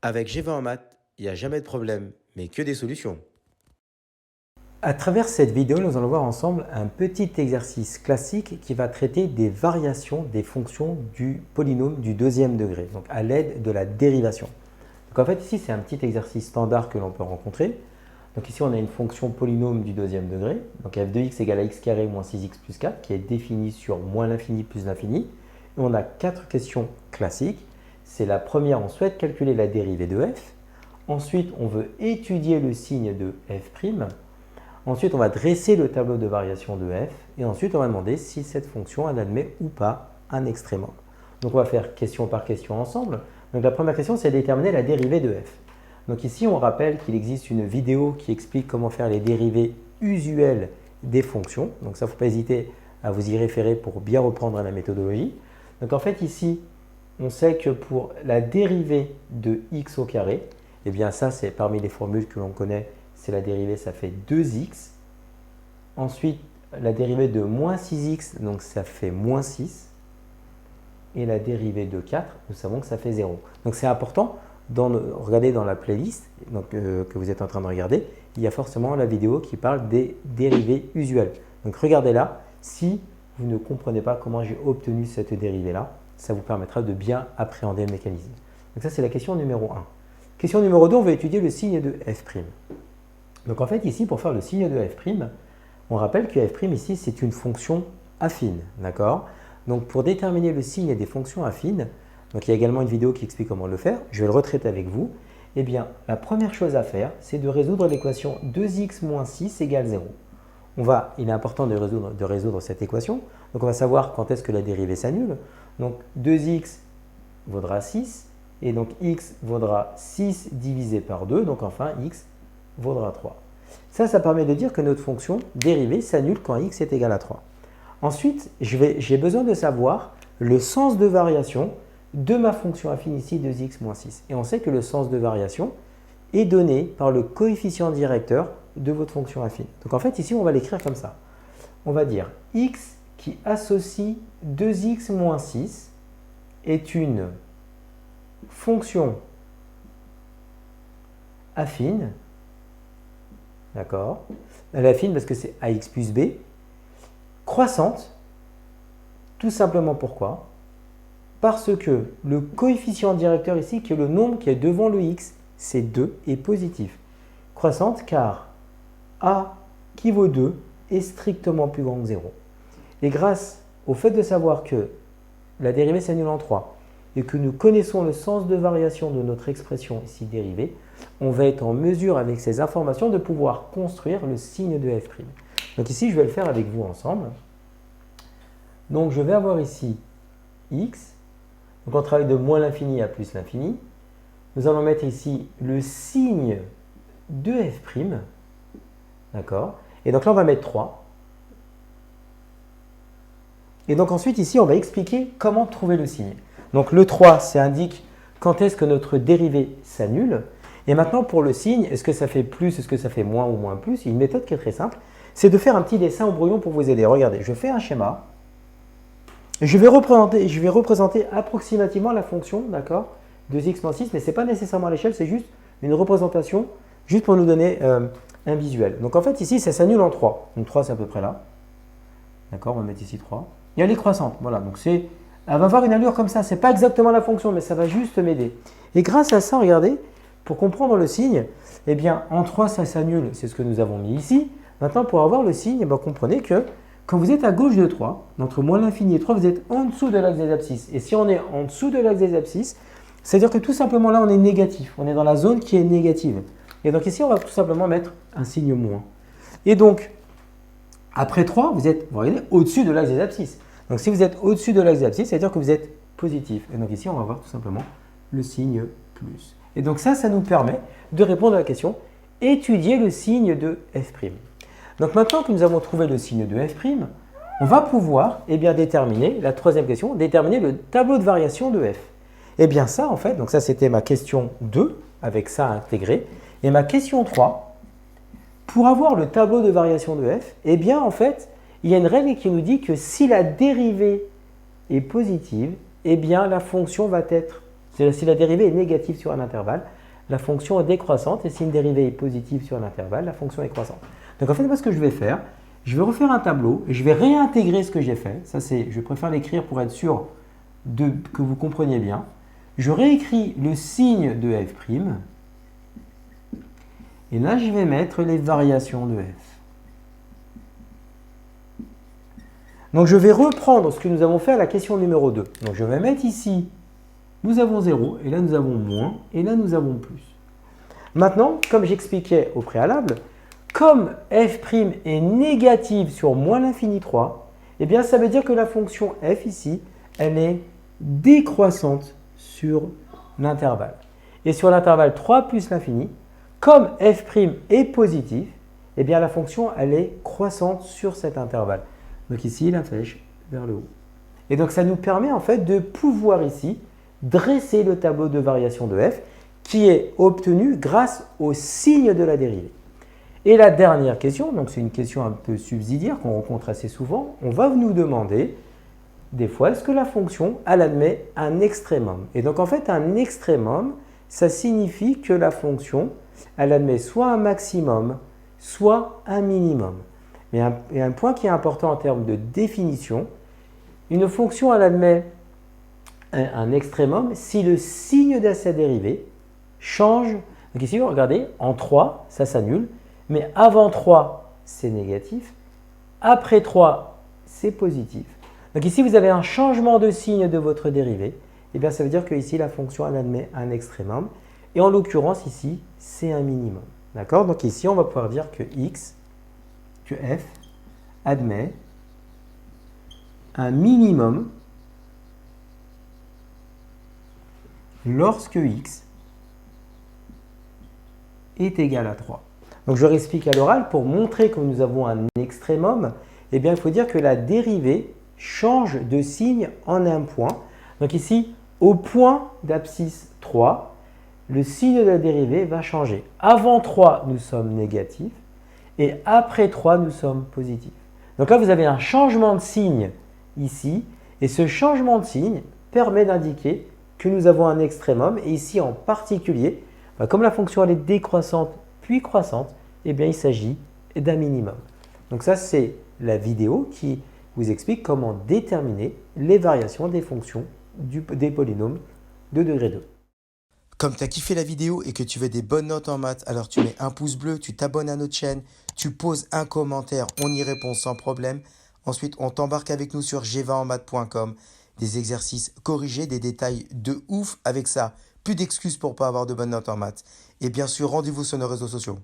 Avec G20 en maths, il n'y a jamais de problème, mais que des solutions. À travers cette vidéo, nous allons voir ensemble un petit exercice classique qui va traiter des variations des fonctions du polynôme du deuxième degré, donc à l'aide de la dérivation. Donc en fait, ici, c'est un petit exercice standard que l'on peut rencontrer. Donc ici, on a une fonction polynôme du deuxième degré, donc f de x égale à x carré moins 6x plus 4, qui est définie sur moins l'infini plus l'infini. Et on a 4 questions classiques. C'est la première, on souhaite calculer la dérivée de f. Ensuite, on veut étudier le signe de f'. Ensuite, on va dresser le tableau de variation de f. Et ensuite, on va demander si cette fonction elle admet ou pas un extrémum. Donc, on va faire question par question ensemble. Donc, la première question, c'est déterminer la dérivée de f. Donc ici, on rappelle qu'il existe une vidéo qui explique comment faire les dérivées usuelles des fonctions. Donc ça, il ne faut pas hésiter à vous y référer pour bien reprendre la méthodologie. Donc en fait, ici, on sait que pour la dérivée de x au carré, eh bien ça, c'est parmi les formules que l'on connaît, c'est la dérivée, ça fait 2x. Ensuite, la dérivée de moins 6x, donc ça fait moins 6. Et la dérivée de 4, nous savons que ça fait 0. Donc c'est important. Regardez dans la playlist que vous êtes en train de regarder, il y a forcément la vidéo qui parle des dérivées usuelles. Donc regardez-la, si vous ne comprenez pas comment j'ai obtenu cette dérivée-là, ça vous permettra de bien appréhender le mécanisme. Donc ça, c'est la question numéro 1. Question numéro 2, on va étudier le signe de f'. Donc en fait, ici, pour faire le signe de f', on rappelle que f' ici, c'est une fonction affine, d'accord? Donc pour déterminer le signe des fonctions affines, donc il y a également une vidéo qui explique comment le faire, je vais le retraiter avec vous. Eh bien, la première chose à faire, c'est de résoudre l'équation 2x moins 6 égale 0. Il est important de résoudre cette équation. Donc on va savoir quand est-ce que la dérivée s'annule. Donc 2x vaudra 6, et donc x vaudra 6 divisé par 2, donc enfin x vaudra 3. Ça permet de dire que notre fonction dérivée s'annule quand x est égal à 3. Ensuite, j'ai besoin de savoir le sens de variation de ma fonction affine ici, 2x moins 6. Et on sait que le sens de variation est donné par le coefficient directeur de votre fonction affine. Donc en fait, ici, on va l'écrire comme ça. On va dire x qui associe 2x moins 6 est une fonction affine, d'accord? Elle est affine parce que c'est ax plus b, croissante, tout simplement pourquoi? Parce que le coefficient directeur ici, qui est le nombre qui est devant le x, c'est 2, est positif. Croissante car a qui vaut 2 est strictement plus grand que 0. Et grâce au fait de savoir que la dérivée s'annule en 3 et que nous connaissons le sens de variation de notre expression ici dérivée, on va être en mesure avec ces informations de pouvoir construire le signe de f'. Donc ici, je vais le faire avec vous ensemble. Donc je vais avoir ici x. Donc on travaille de moins l'infini à plus l'infini. Nous allons mettre ici le signe de f'. D'accord? Et donc là, on va mettre 3. Et donc ensuite, ici, on va expliquer comment trouver le signe. Donc le 3, ça indique quand est-ce que notre dérivée s'annule. Et maintenant, pour le signe, est-ce que ça fait plus, est-ce que ça fait moins ou moins plus? Il y a une méthode qui est très simple. C'est de faire un petit dessin au brouillon pour vous aider. Regardez, je fais un schéma. Je vais représenter approximativement la fonction, d'accord, de x moins 6, mais ce n'est pas nécessairement à l'échelle, c'est juste une représentation, juste pour nous donner un visuel. Donc en fait, ici, ça s'annule en 3. Donc 3, c'est à peu près là. D'accord, on va mettre ici 3. Et elle est croissante, voilà. Donc elle va avoir une allure comme ça. Ce n'est pas exactement la fonction, mais ça va juste m'aider. Et grâce à ça, regardez, pour comprendre le signe, eh bien, en 3, ça s'annule, c'est ce que nous avons mis ici. Maintenant, pour avoir le signe, eh bien, comprenez que quand vous êtes à gauche de 3, entre moins l'infini et 3, vous êtes en dessous de l'axe des abscisses. Et si on est en dessous de l'axe des abscisses, c'est-à-dire que tout simplement là, on est négatif. On est dans la zone qui est négative. Et donc ici, on va tout simplement mettre un signe moins. Et donc, après 3, vous voyez, au-dessus de l'axe des abscisses. Donc si vous êtes au-dessus de l'axe des abscisses, c'est-à-dire que vous êtes positif. Et donc ici, on va voir tout simplement le signe plus. Et donc ça nous permet de répondre à la question « Étudier le signe de f'. Donc maintenant que nous avons trouvé le signe de f', on va pouvoir déterminer, la troisième question, déterminer le tableau de variation de f. Et bien ça, en fait, donc ça c'était ma question 2, avec ça intégré. Et ma question 3, pour avoir le tableau de variation de f, eh bien en fait, il y a une règle qui nous dit que si la dérivée est positive, eh bien la fonction va être C'est-à-dire si la dérivée est négative sur un intervalle, la fonction est décroissante, et si une dérivée est positive sur un intervalle, la fonction est croissante. Donc en fait, moi, ce que je vais faire, je vais refaire un tableau et je vais réintégrer ce que j'ai fait. Ça, je préfère l'écrire pour être sûr que vous compreniez bien. Je réécris le signe de f', et là, je vais mettre les variations de f. Donc, je vais reprendre ce que nous avons fait à la question numéro 2. Donc, je vais mettre ici, nous avons 0, et là, nous avons moins, et là, nous avons plus. Maintenant, comme j'expliquais au préalable, comme f' est négative sur moins l'infini 3, eh bien, ça veut dire que la fonction f ici, elle est décroissante sur l'intervalle. Et sur l'intervalle 3 plus l'infini, comme f' est positif, eh bien, la fonction, elle est croissante sur cet intervalle. Donc ici, la flèche vers le haut. Et donc, ça nous permet en fait de pouvoir ici dresser le tableau de variation de f qui est obtenu grâce au signe de la dérivée. Et la dernière question, donc c'est une question un peu subsidiaire qu'on rencontre assez souvent, on va nous demander des fois, est-ce que la fonction, elle admet un extrémum? Et donc en fait, un extrémum, ça signifie que la fonction, elle admet soit un maximum, soit un minimum. Mais il y a un point qui est important en termes de définition. Une fonction, elle admet un extrémum si le signe de sa dérivée change. Donc ici, regardez, en 3, ça s'annule. Mais avant 3, c'est négatif. Après 3, c'est positif. Donc ici, vous avez un changement de signe de votre dérivée. Et bien, ça veut dire que ici, la fonction, elle admet un extrémum. Et en l'occurrence, ici, c'est un minimum. D'accord? Donc ici, on va pouvoir dire que f admet un minimum lorsque x est égal à 3. Donc je réexplique à l'oral, pour montrer que nous avons un extrémum, eh bien, il faut dire que la dérivée change de signe en un point. Donc ici, au point d'abscisse 3, le signe de la dérivée va changer. Avant 3, nous sommes négatifs, et après 3, nous sommes positifs. Donc là, vous avez un changement de signe ici, et ce changement de signe permet d'indiquer que nous avons un extrémum, et ici en particulier, comme la fonction elle est décroissante puis croissante, eh bien il s'agit d'un minimum. Donc ça, c'est la vidéo qui vous explique comment déterminer les variations des fonctions des polynômes de degré 2. Comme tu as kiffé la vidéo et que tu veux des bonnes notes en maths, alors tu mets un pouce bleu, tu t'abonnes à notre chaîne, tu poses un commentaire, on y répond sans problème. Ensuite, on t'embarque avec nous sur g20enmaths.com, des exercices corrigés, des détails de ouf avec ça. Plus d'excuses pour pas avoir de bonnes notes en maths. Et bien sûr, rendez-vous sur nos réseaux sociaux.